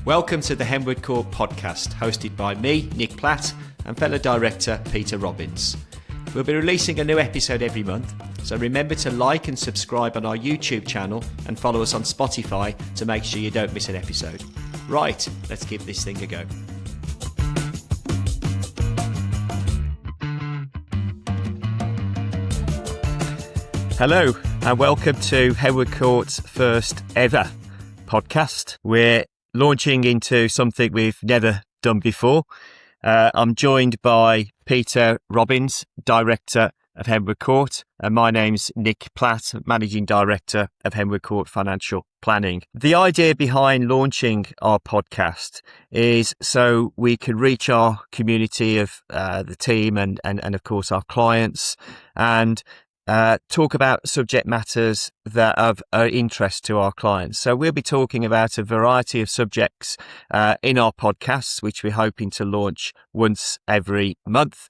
Welcome to the Henwood Court Podcast, hosted by me, Nick Platt, and fellow director Peter Robbins. We'll be releasing a new episode every month, so remember to like and subscribe on our YouTube channel and follow us on Spotify to make sure you don't miss an episode. Right, let's give this thing a go. Hello, and welcome to Henwood Court's first ever podcast. We're launching into something we've never done before. I'm joined by Peter Robbins, Director of Henwood Court, and my name's Nick Platt, Managing Director of Henwood Court Financial Planning. The idea behind launching our podcast is so we can reach our community of the team and of course our clients, and talk about subject matters that are of interest to our clients. So we'll be talking about a variety of subjects in our podcasts, which we're hoping to launch once every month.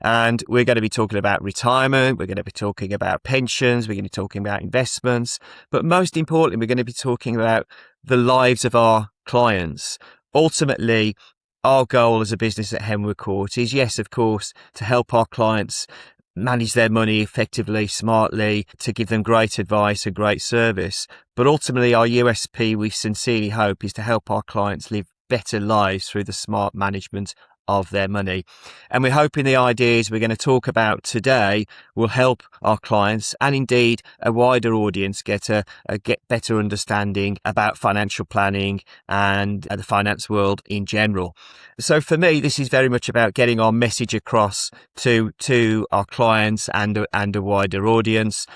And we're going to be talking about retirement, we're going to be talking about pensions, we're going to be talking about investments, but most importantly, we're going to be talking about the lives of our clients. Ultimately, our goal as a business at Henwood Court is, yes, of course, to help our clients manage their money effectively, smartly, to give them great advice and great service. But ultimately, our USP, we sincerely hope, is to help our clients live better lives through the smart management of their money. And we're hoping the ideas we're going to talk about today will help our clients and indeed a wider audience get better understanding about financial planning and the finance world in general. So for me, this is very much about getting our message across to our clients and a wider audience.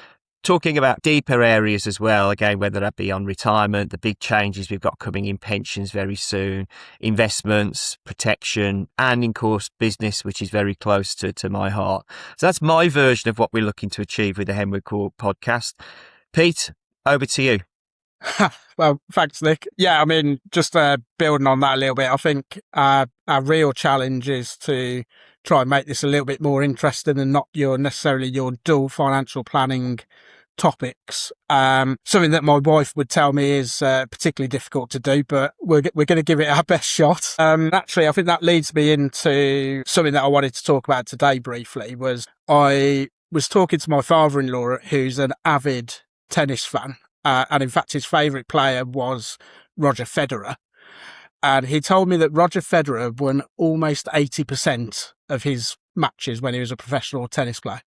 Talking about deeper areas as well, again, whether that be on retirement, the big changes we've got coming in pensions very soon, investments, protection, and of course, business, which is very close to my heart. So that's my version of what we're looking to achieve with the Henwood Court podcast. Pete, over to you. Well, thanks, Nick. Yeah, I mean, just building on that a little bit, I think our real challenge is to try and make this a little bit more interesting and not necessarily your dull financial planning topics. Something that my wife would tell me is particularly difficult to do, but we're going to give it our best shot. Actually, I think that leads me into something that I wanted to talk about today briefly. I was talking to my father-in-law, who's an avid tennis fan. And in fact, his favourite player was Roger Federer. And he told me that Roger Federer won almost 80% of his matches when he was a professional tennis player.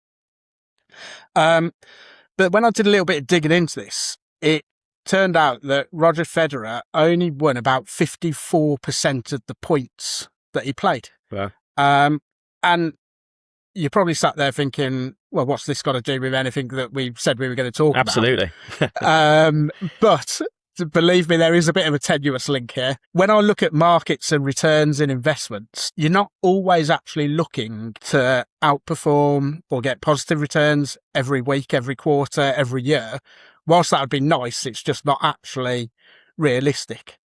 But when I did a little bit of digging into this, it turned out that Roger Federer only won about 54% of the points that he played. Wow. And you probably sat there thinking, well, what's this got to do with anything that we said we were going to talk Absolutely. about? But believe me, there is a bit of a tenuous link here. When I look at markets and returns in investments, you're not always actually looking to outperform or get positive returns every week, every quarter, every year. Whilst that would be nice, it's just not actually realistic.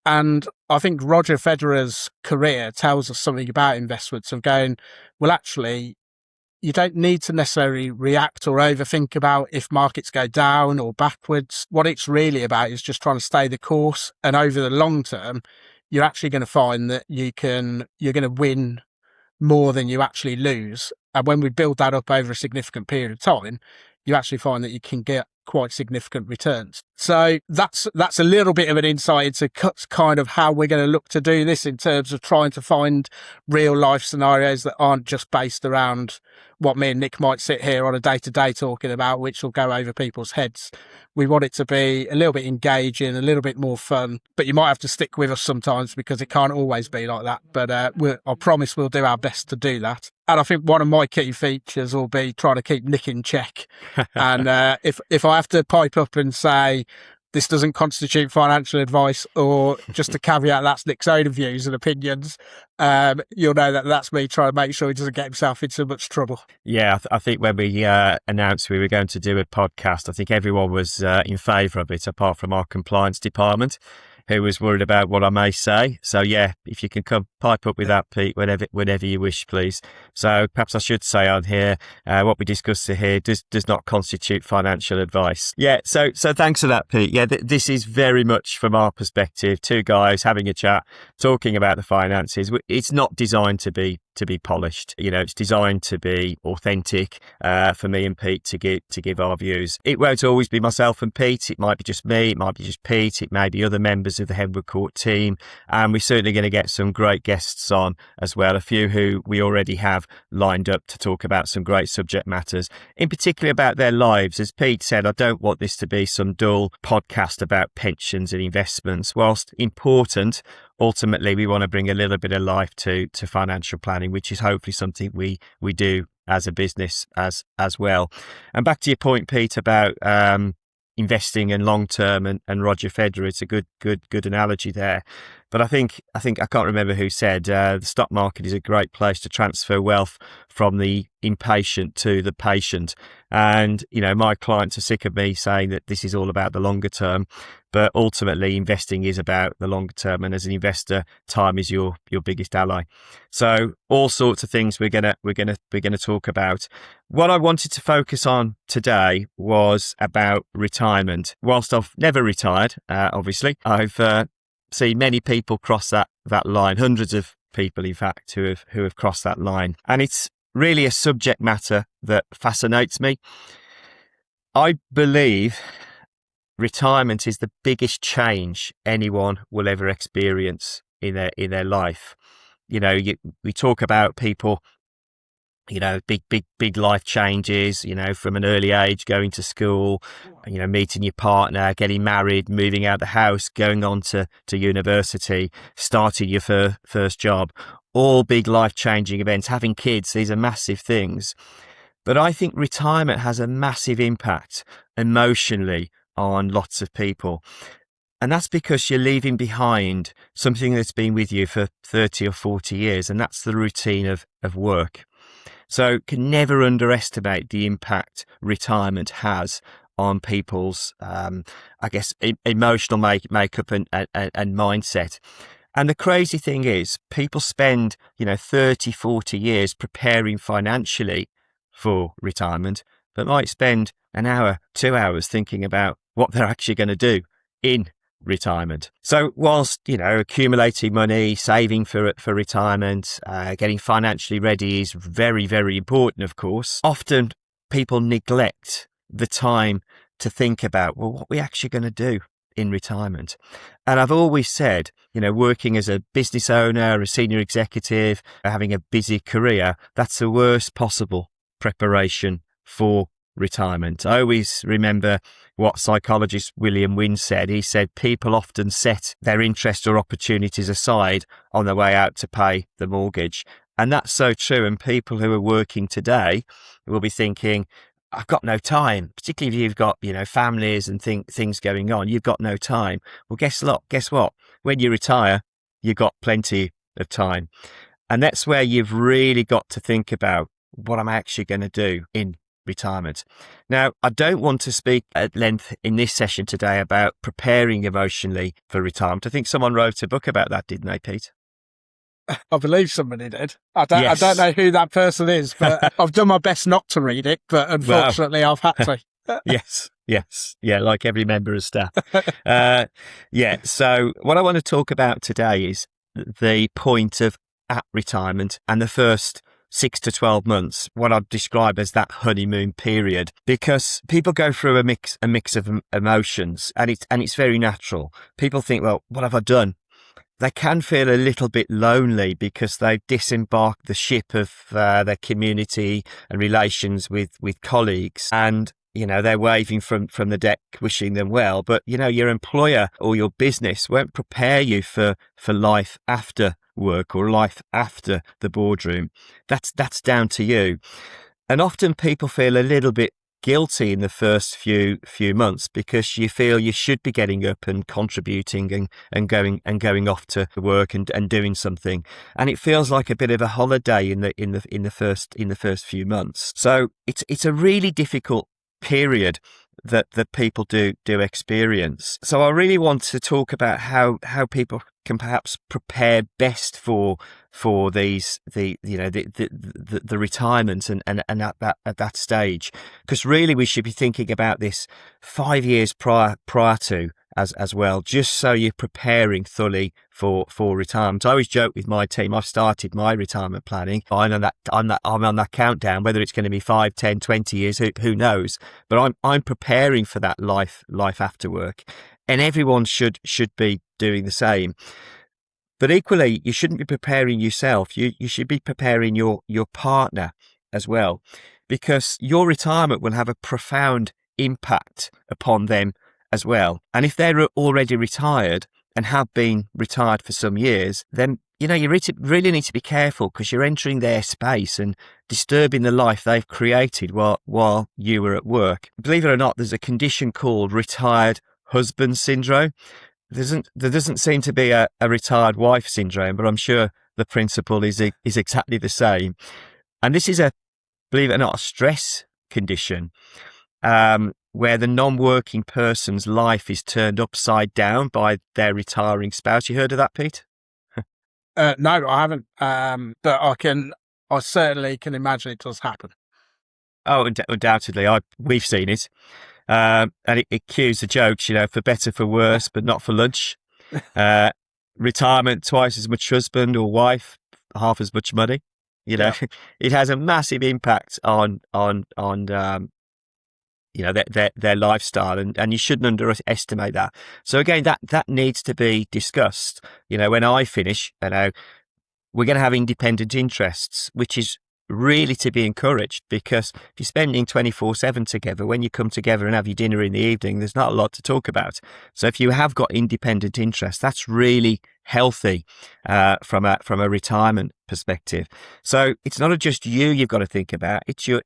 And I think Roger Federer's career tells us something about investments of going, well, actually, you don't need to necessarily react or overthink about if markets go down or backwards. What it's really about is just trying to stay the course. And over the long term, you're actually going to find that you're going to win more than you actually lose. And when we build that up over a significant period of time, you actually find that you can get quite significant returns. So that's a little bit of an insight into kind of how we're going to look to do this in terms of trying to find real life scenarios that aren't just based around what me and Nick might sit here on a day-to-day talking about, which will go over people's heads. We want it to be a little bit engaging, a little bit more fun, but you might have to stick with us sometimes because it can't always be like that. But I promise we'll do our best to do that. And I think one of my key features will be trying to keep Nick in check. And if I have to pipe up and say, this doesn't constitute financial advice, or just a caveat, that's Nick's own views and opinions, you'll know that that's me trying to make sure he doesn't get himself into much trouble. Yeah, I think when we announced we were going to do a podcast, I think everyone was in favour of it, apart from our compliance department. who was worried about what I may say. So yeah, if you can come pipe up with that, Pete, whenever you wish, please. So perhaps I should say on here, what we discussed here does not constitute financial advice. Yeah, so thanks for that, Pete. Yeah, this is very much from our perspective, two guys having a chat, talking about the finances. It's not designed to be polished. It's designed to be authentic for me and Pete to give our views. It won't always be myself and Pete. It might be just me. It might be just Pete. It may be other members of the Henwood Court team. And we're certainly going to get some great guests on as well. A few who we already have lined up to talk about some great subject matters, in particular about their lives. As Pete said, I don't want this to be some dull podcast about pensions and investments. Whilst important, ultimately, we want to bring a little bit of life to financial planning, which is hopefully something we do as a business as well. And back to your point, Pete, about investing in long term and Roger Federer, it's a good analogy there. But I think I can't remember who said the stock market is a great place to transfer wealth from the impatient to the patient. And my clients are sick of me saying that this is all about the longer term, but ultimately investing is about the longer term. And as an investor, time is your biggest ally. So all sorts of things we're gonna talk about. What I wanted to focus on today was about retirement. Whilst I've never retired, obviously, I've seen many people cross that line. Hundreds of people, in fact, who have crossed that line, and it's really a subject matter that fascinates me. I believe retirement is the biggest change anyone will ever experience in their life. We talk about people, big life changes, from an early age, going to school, meeting your partner, getting married, moving out the house, going on to university, starting your first job, all big life changing events, having kids. These are massive things. But I think retirement has a massive impact emotionally on lots of people. And that's because you're leaving behind something that's been with you for 30 or 40 years, and that's the routine of work. So can never underestimate the impact retirement has on people's, emotional makeup and mindset. And the crazy thing is, people spend, 30, 40 years preparing financially for retirement, but might spend an hour, 2 hours thinking about what they're actually going to do in retirement. So whilst, accumulating money, saving for retirement, getting financially ready is very, very important, of course, often people neglect the time to think about, well, what we're actually going to do in retirement. And I've always said, working as a business owner, a senior executive, having a busy career, that's the worst possible preparation for retirement. I always remember what psychologist William Wynne said. He said people often set their interests or opportunities aside on their way out to pay the mortgage. And that's so true. And people who are working today will be thinking, I've got no time, particularly if you've got, families and things going on. You've got no time. Well, guess what? When you retire, you've got plenty of time. And that's where you've really got to think about what I'm actually going to do in retirement. Now, I don't want to speak at length in this session today about preparing emotionally for retirement. I think someone wrote a book about that, didn't they, Pete? I believe somebody did. I don't know who that person is, but I've done my best not to read it, but unfortunately I've had to. Yes. Yeah, like every member of staff. So what I want to talk about today is the point of at retirement and the first 6 to 12 months, what I'd describe as that honeymoon period, because people go through a mix of emotions, and it's very natural. People think, well, what have I done? They can feel a little bit lonely because they've disembarked the ship of their community and relations with colleagues, and they're waving from the deck, wishing them well. But your employer or your business won't prepare you for life after work or life after the boardroom. That's down to you. And often people feel a little bit guilty in the first few months because you feel you should be getting up and contributing and going off to work and doing something, and it feels like a bit of a holiday in the first few months. So it's a really difficult period that people do experience. So I really want to talk about how people can perhaps prepare best for the retirement and at that stage, because really we should be thinking about this 5 years prior to as well, just so you're preparing fully for retirement. I always joke with my team, I've started my retirement planning. I'm on that countdown, whether it's going to be 5, 10, 20 years, who knows? But I'm preparing for that life after work, and everyone should be doing the same. But equally, you shouldn't be preparing yourself. You should be preparing your partner as well, because your retirement will have a profound impact upon them as well. And if they're already retired and have been retired for some years, then you really need to be careful, because you're entering their space and disturbing the life they've created while you were at work. Believe it or not, there's a condition called retired husband syndrome. There doesn't seem to be a retired wife syndrome, but I'm sure the principle is exactly the same. And this is believe it or not, a stress condition, where the non-working person's life is turned upside down by their retiring spouse. You heard of that, Pete? No, I haven't. But I certainly can imagine it does happen. Oh, undoubtedly. We've seen it. And it cues the jokes, for better, for worse, but not for lunch. Retirement, twice as much husband or wife, half as much money. Yeah. It has a massive impact on their lifestyle, and you shouldn't underestimate that. So again, that needs to be discussed. When I finish, we're going to have independent interests, which is really to be encouraged, because if you're spending 24/7 together, when you come together and have your dinner in the evening, there's not a lot to talk about. So if you have got independent interests, that's really healthy from a retirement perspective. So it's not just you've got to think about, it's your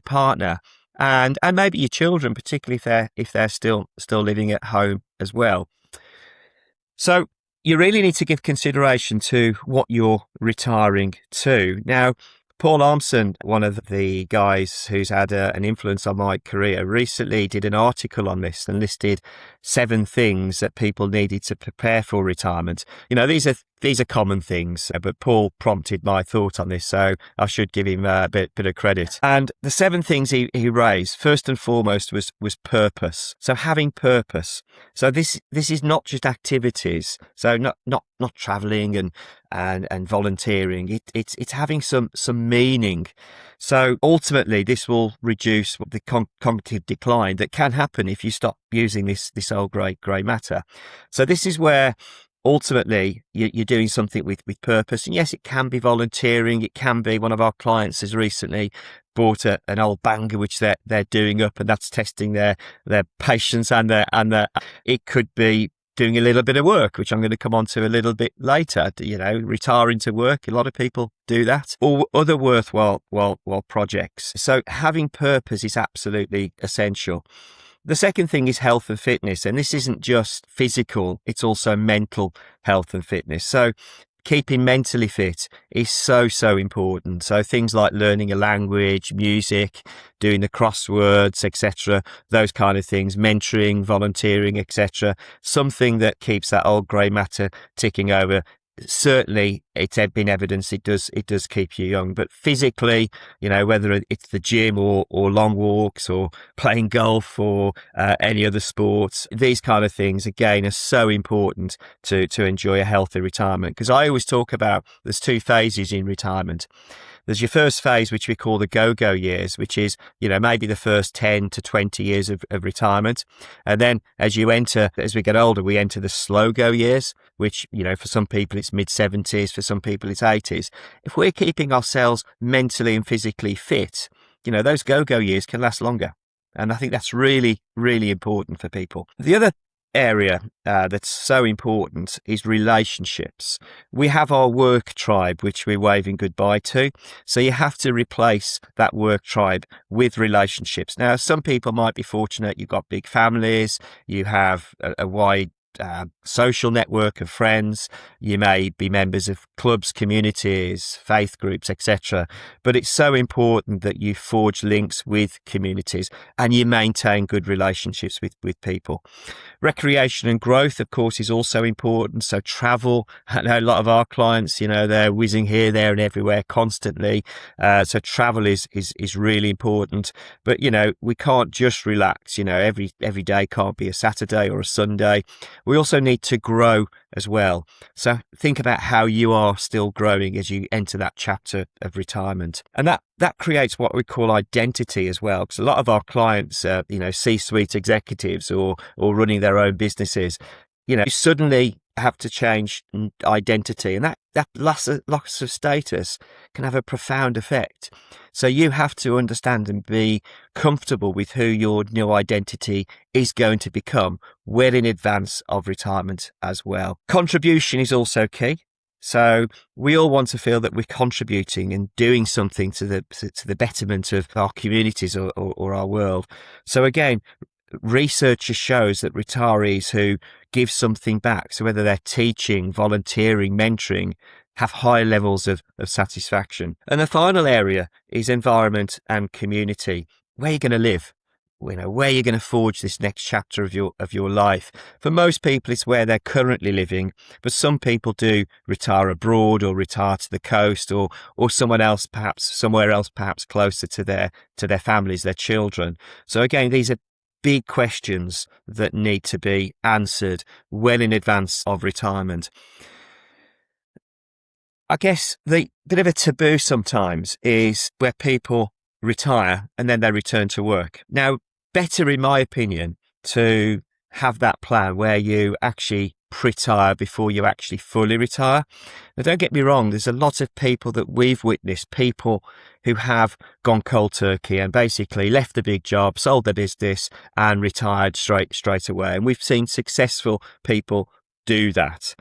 partner, and maybe your children, particularly if they're still living at home as well. So you really need to give consideration to what you're retiring to. Now, Paul Armson, one of the guys who's had an influence on my career, recently did an article on this and listed 7 things that people needed to prepare for retirement. These are common things, but Paul prompted my thought on this, so I should give him a bit of credit. And the 7 things he raised, first and foremost, was purpose. So having purpose. So this is not just activities. So not traveling and volunteering. It's having some meaning. So ultimately, this will reduce the cognitive decline that can happen if you stop using this old grey matter. So this is where ultimately you're doing something with purpose. And yes, it can be volunteering. It can be, one of our clients has recently bought an old banger which they're doing up, and that's testing their patience and their it could be doing a little bit of work, which I'm going to come on to a little bit later. Retiring to work, a lot of people do that, or other worthwhile projects. So having purpose is absolutely essential. The second thing is health and fitness, and this isn't just physical, it's also mental health and fitness. So keeping mentally fit is so important. So things like learning a language, music, doing the crosswords, etc., those kind of things, mentoring, volunteering, etc., something that keeps that old grey matter ticking over. Certainly, it's been evidenced it does keep you young. But physically, whether it's the gym or long walks or playing golf or any other sports, these kind of things again are so important to enjoy a healthy retirement. Because I always talk about there's 2 phases in retirement. There's your first phase, which we call the go-go years, which is, maybe the first 10 to 20 years of retirement. And then as we get older, we enter the slow-go years, which, for some people it's mid-70s, for some people it's 80s. If we're keeping ourselves mentally and physically fit, those go-go years can last longer. And I think that's really, really important for people. The other area that's so important is relationships. We have our work tribe, which we're waving goodbye to. So you have to replace that work tribe with relationships. Now, some people might be fortunate. You've got big families. You have a wide social network of friends. You may be members of clubs, communities, faith groups, etc. But it's so important that you forge links with communities and you maintain good relationships with people. Recreation and growth, of course, is also important. So travel. I know a lot of our clients, they're whizzing here, there, and everywhere constantly. So travel is really important. But we can't just relax. Every day can't be a Saturday or a Sunday. We also need to grow as well. So think about how you are still growing as you enter that chapter of retirement. And that creates what we call identity as well. Because a lot of our clients, C-suite executives or running their own businesses, you suddenly have to change identity, and that loss of status can have a profound effect. So you have to understand and be comfortable with who your new identity is going to become well in advance of retirement as well. Contribution is also key. So we all want to feel that we're contributing and doing something to the betterment of our communities or our world. So again, research shows that retirees who give something back, so whether they're teaching, volunteering, mentoring, have high levels of satisfaction. And the final area is environment and community. Where you're going to live, where you're going to forge this next chapter of your life. For most people, it's where they're currently living, but some people do retire abroad or retire to the coast or somewhere else, perhaps closer to their families, their children. So again, these are big questions that need to be answered well in advance of retirement. I guess the bit of a taboo sometimes is where people retire and then they return to work. Now, better, in my opinion, to have that plan where you actually retire before you actually fully retire. Now, don't get me wrong, there's a lot of people that we've witnessed, people who have gone cold turkey and basically left the big job, sold their business and retired straight away. And we've seen successful people do that.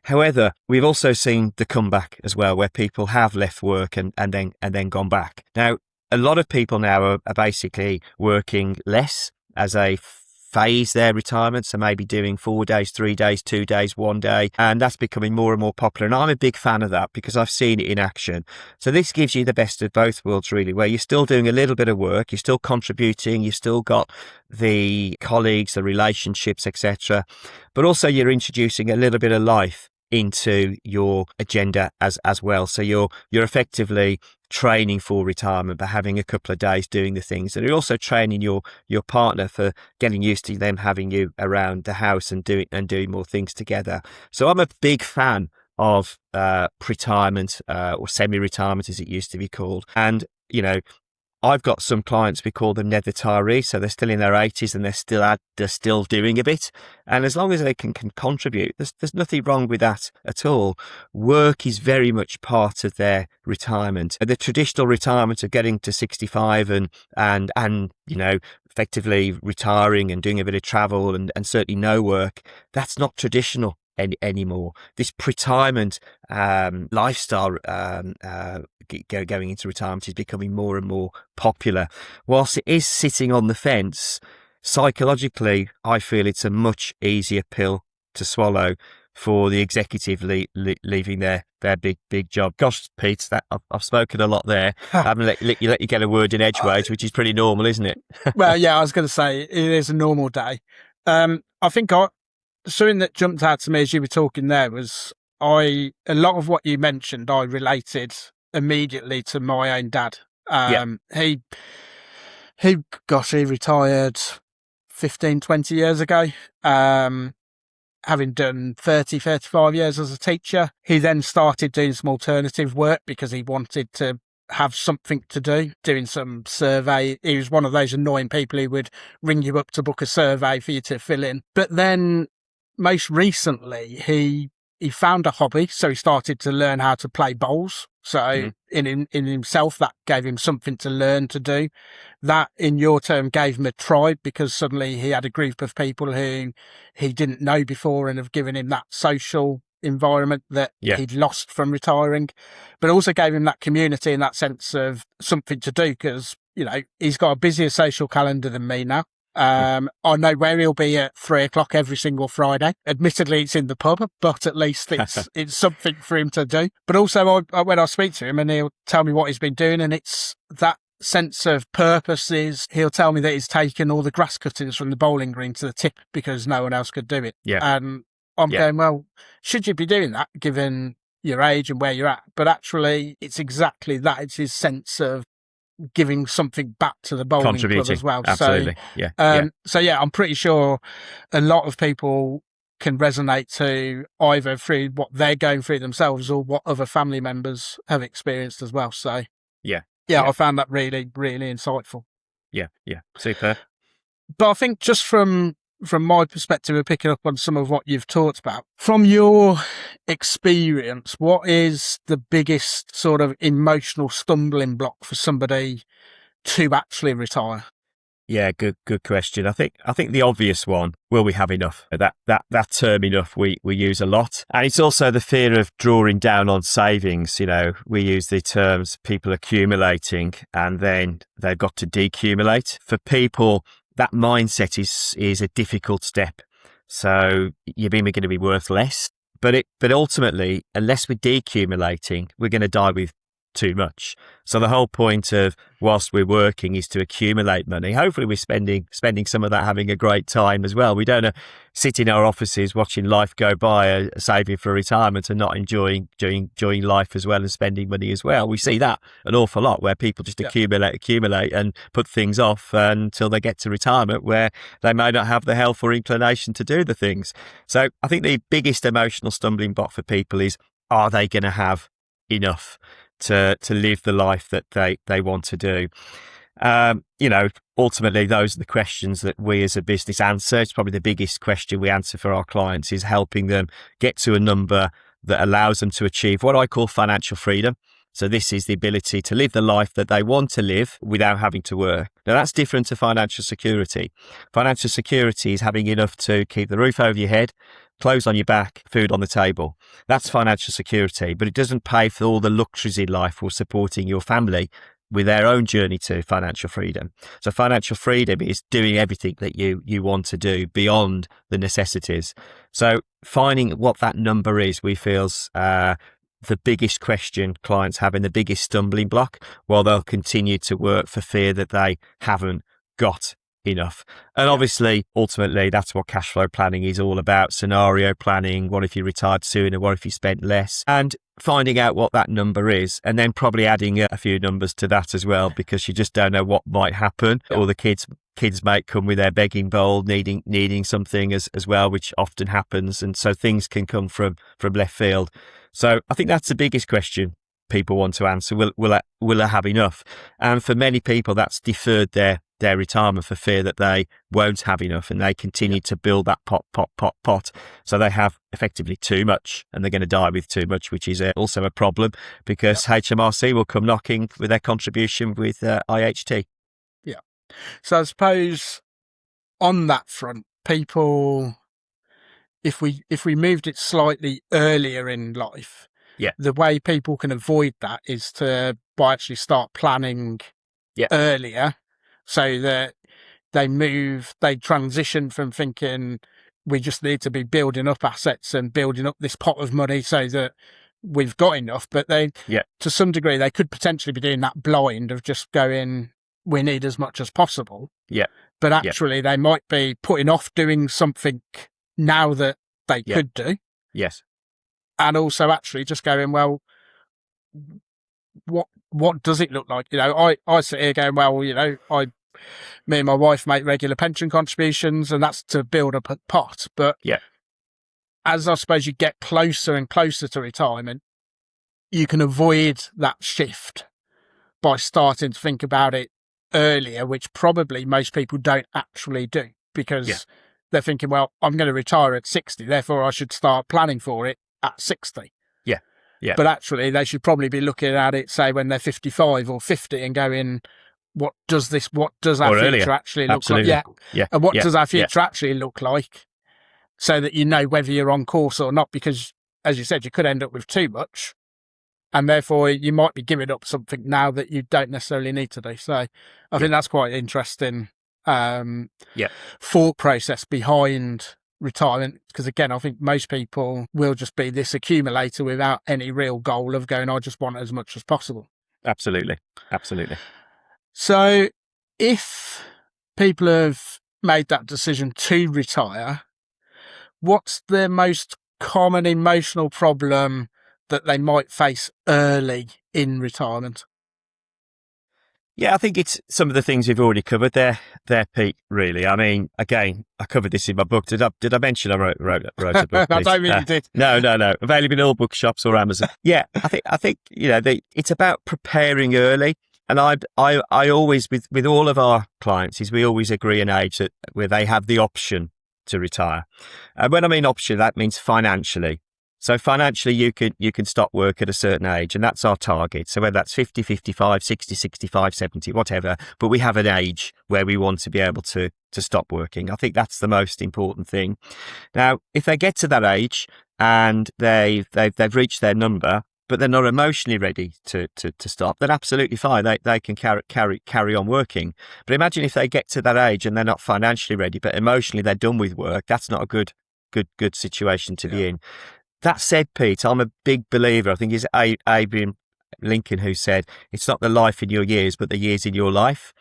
However, we've also seen the comeback as well, where people have left work and then gone back. Now, a lot of people now are basically working less as a phase their retirement, so maybe doing 4 days, 3 days, 2 days, 1 day, and that's becoming more and more popular. And I'm a big fan of that because I've seen it in action. So this gives you the best of both worlds, really, where you're still doing a little bit of work, you're still contributing, you've still got the colleagues, the relationships, etc., but also you're introducing a little bit of life into your agenda as well. So you're effectively training for retirement by having a couple of days doing the things, and you're also training your partner for getting used to them having you around the house and doing more things together. So I'm a big fan of retirement or semi-retirement as it used to be called. And I've got some clients, we call them retirees, so they're still in their 80s and they're still doing a bit. And as long as they can contribute, there's nothing wrong with that at all. Work is very much part of their retirement. The traditional retirement of getting to 65 and effectively retiring and doing a bit of travel and certainly no work, that's not traditional anymore. This retirement lifestyle going into retirement is becoming more and more popular. Whilst it is sitting on the fence, psychologically, I feel it's a much easier pill to swallow for the executive leaving their big job. Gosh, Pete, I've spoken a lot there. I haven't let you get a word in edgeways, which is pretty normal, isn't it? Well, yeah, I was going to say it is a normal day. I think something that jumped out to me as you were talking there was a lot of what you mentioned I related immediately to my own dad. He retired 15, 20 years ago. Having done 30, 35 years as a teacher, he then started doing some alternative work because he wanted to have something to do, doing some survey. He was one of those annoying people who would ring you up to book a survey for you to fill in. But then most recently, he found a hobby, so he started to learn how to play bowls. So in himself, that gave him something to learn to do. That, in your term, gave him a tribe because suddenly he had a group of people who he didn't know before and have given him that social environment that he'd lost from retiring, but also gave him that community and that sense of something to do because, he's got a busier social calendar than me now. I know where he'll be at 3:00 every single Friday. Admittedly, it's in the pub, but at least it's something for him to do. But also, when I speak to him, and he'll tell me what he's been doing, and it's that sense of purpose. Is he'll tell me that he's taken all the grass cuttings from the bowling green to the tip because no one else could do it. Yeah. And I'm going, well, should you be doing that given your age and where you're at? But actually, it's exactly that. It's his sense of giving something back to the bowling club as well. Absolutely. So I'm pretty sure a lot of people can resonate to either through what they're going through themselves or what other family members have experienced as well. So I found that really, really insightful. Yeah. Super. But I think just from my perspective of picking up on some of what you've talked about, from your experience, what is the biggest sort of emotional stumbling block for somebody to actually retire? Yeah, good question. I think the obvious one, will we have enough? That term enough we use a lot. And it's also the fear of drawing down on savings. You know, we use the terms people accumulating and then they've got to decumulate. For people, that mindset is a difficult step. So you're going to be worth less. But ultimately, unless we're decumulating, we're going to die with too much. So the whole point of whilst we're working is to accumulate money. Hopefully we're spending some of that having a great time as well. We don't sit in our offices watching life go by, saving for retirement and not enjoying life as well and spending money as well. We see that an awful lot where people just accumulate and put things off until they get to retirement where they may not have the health or inclination to do the things. So I think the biggest emotional stumbling block for people is, are they going to have enough to live the life that they want to do? Ultimately, those are the questions that we as a business answer. It's probably the biggest question we answer for our clients is helping them get to a number that allows them to achieve what I call financial freedom. So this is the ability to live the life that they want to live without having to work. Now that's different to financial security. Financial security is having enough to keep the roof over your head, clothes on your back, food on the table. That's financial security, but it doesn't pay for all the luxuries in life or supporting your family with their own journey to financial freedom. So financial freedom is doing everything that you want to do beyond the necessities. So finding what that number is, we feel's the biggest question clients have and the biggest stumbling block while they'll continue to work for fear that they haven't got enough. And obviously, ultimately, that's what cash flow planning is all about. Scenario planning. What if you retired sooner? What if you spent less? And finding out what that number is and then probably adding a few numbers to that as well, because you just don't know what might happen. Or the kids might come with their begging bowl, needing something as well, which often happens. And so things can come from left field. So I think that's the biggest question people want to answer. Will I have enough? And for many people, that's deferred their retirement for fear that they won't have enough, and they continue to build that pot. So they have effectively too much and they're going to die with too much, which is also a problem because HMRC will come knocking with their contribution with IHT. Yeah. So I suppose on that front, people, if we moved it slightly earlier in life, the way people can avoid that is to actually start planning earlier, so that they transition from thinking we just need to be building up assets and building up this pot of money so that we've got enough. But to some degree, they could potentially be doing that blind of just going, we need as much as possible. Yeah. But actually, they might be putting off doing something now that they could do. Yes. And also actually just going, well, what does it look like? I sit here going, well, me and my wife make regular pension contributions and that's to build up a pot. But as I suppose you get closer and closer to retirement, you can avoid that shift by starting to think about it earlier, which probably most people don't actually do because they're thinking, well, I'm going to retire at 60, therefore I should start planning for it at 60. Yeah. But actually, they should probably be looking at it, say, when they're 55 or 50 and going, what does our future actually look like? Yeah. And what does our future actually look like so that you know whether you're on course or not? Because, as you said, you could end up with too much and therefore you might be giving up something now that you don't necessarily need to do. So I think that's quite interesting thought process behind retirement. Because again, I think most people will just be this accumulator without any real goal of going, I just want as much as possible. Absolutely. So if people have made that decision to retire, what's the most common emotional problem that they might face early in retirement? Yeah, I think it's some of the things you've already covered there, Pete, really. I mean, again, I covered this in my book. Did I mention I wrote a book? I don't mean you did. No. Available in all bookshops or Amazon. Yeah, I think it's about preparing early. And I always, with all of our clients, is we always agree an age where they have the option to retire. And when I mean option, that means financially. So financially, you can stop work at a certain age, and that's our target. So whether that's 50, 55, 60, 65, 70, whatever, but we have an age where we want to be able to stop working. I think that's the most important thing. Now, if they get to that age and they've reached their number, but they're not emotionally ready to stop, then absolutely fine. They can carry on working. But imagine if they get to that age and they're not financially ready, but emotionally they're done with work. That's not a good situation to be in. That said, Pete, I'm a big believer. I think it's Abraham Lincoln who said, it's not the life in your years, but the years in your life.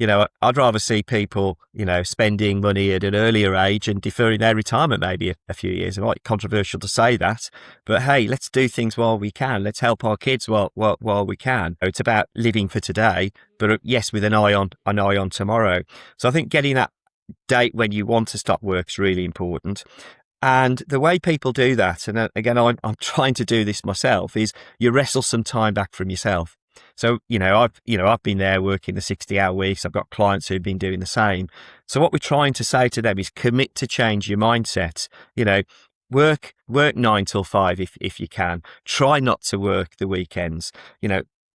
I'd rather see people, spending money at an earlier age and deferring their retirement maybe a few years. It might be controversial to say that, but hey, let's do things while we can. Let's help our kids while we can. It's about living for today, but yes, with an eye on tomorrow. So I think getting that date when you want to stop work is really important. And the way people do that, and again, I'm trying to do this myself, is you wrestle some time back from yourself. So, I've been there working the 60-hour weeks. I've got clients who've been doing the same. So what we're trying to say to them is commit to change your mindset. Work 9 till 5 if you can. Try not to work the weekends.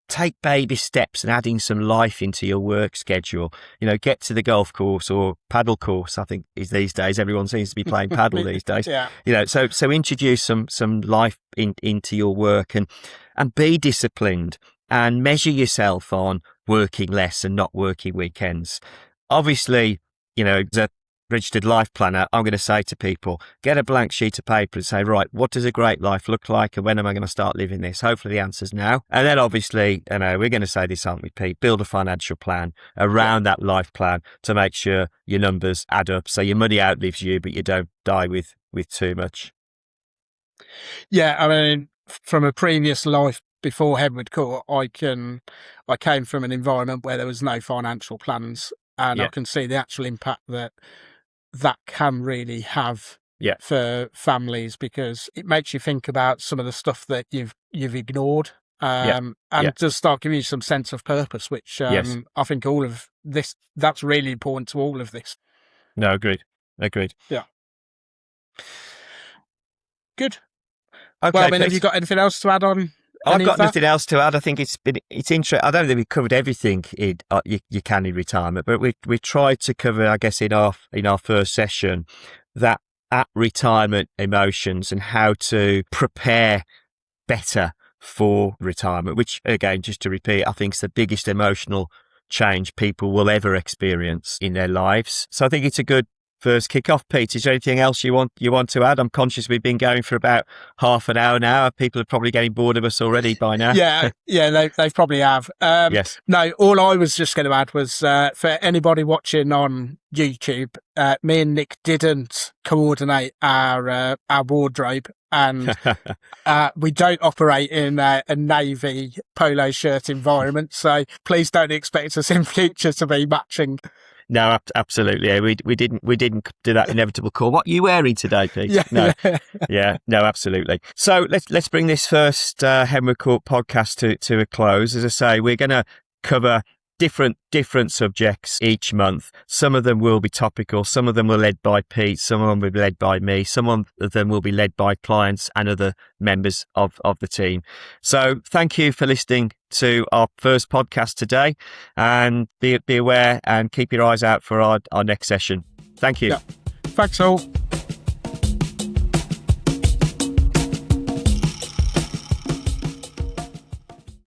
Take baby steps and adding some life into your work schedule. Get to the golf course or paddle course. I think is these days everyone seems to be playing paddle these days. Yeah. So introduce some life into your work and be disciplined and measure yourself on working less and not working weekends. Obviously, as a registered life planner, I'm going to say to people, get a blank sheet of paper and say, right, what does a great life look like and when am I going to start living this? Hopefully the answer's now. And then obviously, we're going to say this, aren't we, Pete? Build a financial plan around that life plan to make sure your numbers add up so your money outlives you, but you don't die with too much. Yeah, I mean, from a previous life before Henwood Court, I came from an environment where there was no financial plans, and I can see the actual impact that can really have for families, because it makes you think about some of the stuff that you've ignored, and just start giving you some sense of purpose, which I think all of this, that's really important to all of this. No, agreed. Yeah. Good. Okay, well, I mean, have you got anything else to add on? I've got nothing else to add. I think it's interesting. I don't think we've covered everything you can in retirement, but we tried to cover, I guess, in our first session, that at retirement emotions and how to prepare better for retirement, which again, just to repeat, I think is the biggest emotional change people will ever experience in their lives. So I think it's a good first kick-off. Pete, is there anything else you want to add? I'm conscious we've been going for about half an hour now. People are probably getting bored of us already by now. They probably have. Yes. No, all I was just going to add was for anybody watching on YouTube, me and Nick didn't coordinate our wardrobe, and we don't operate in a navy polo shirt environment, so please don't expect us in future to be matching. No, absolutely. Yeah, we didn't do that inevitable call. What are you wearing today, Pete? No, absolutely. So let's bring this first Henwood Court podcast to a close. As I say, we're going to cover different subjects each month. Some of them will be topical. Some of them were led by Pete. Some of them will be led by me. Some of them will be led by clients and other members of the team. So thank you for listening to our first podcast today, and be aware and keep your eyes out for our next session. Thank you. Yeah. Thanks all.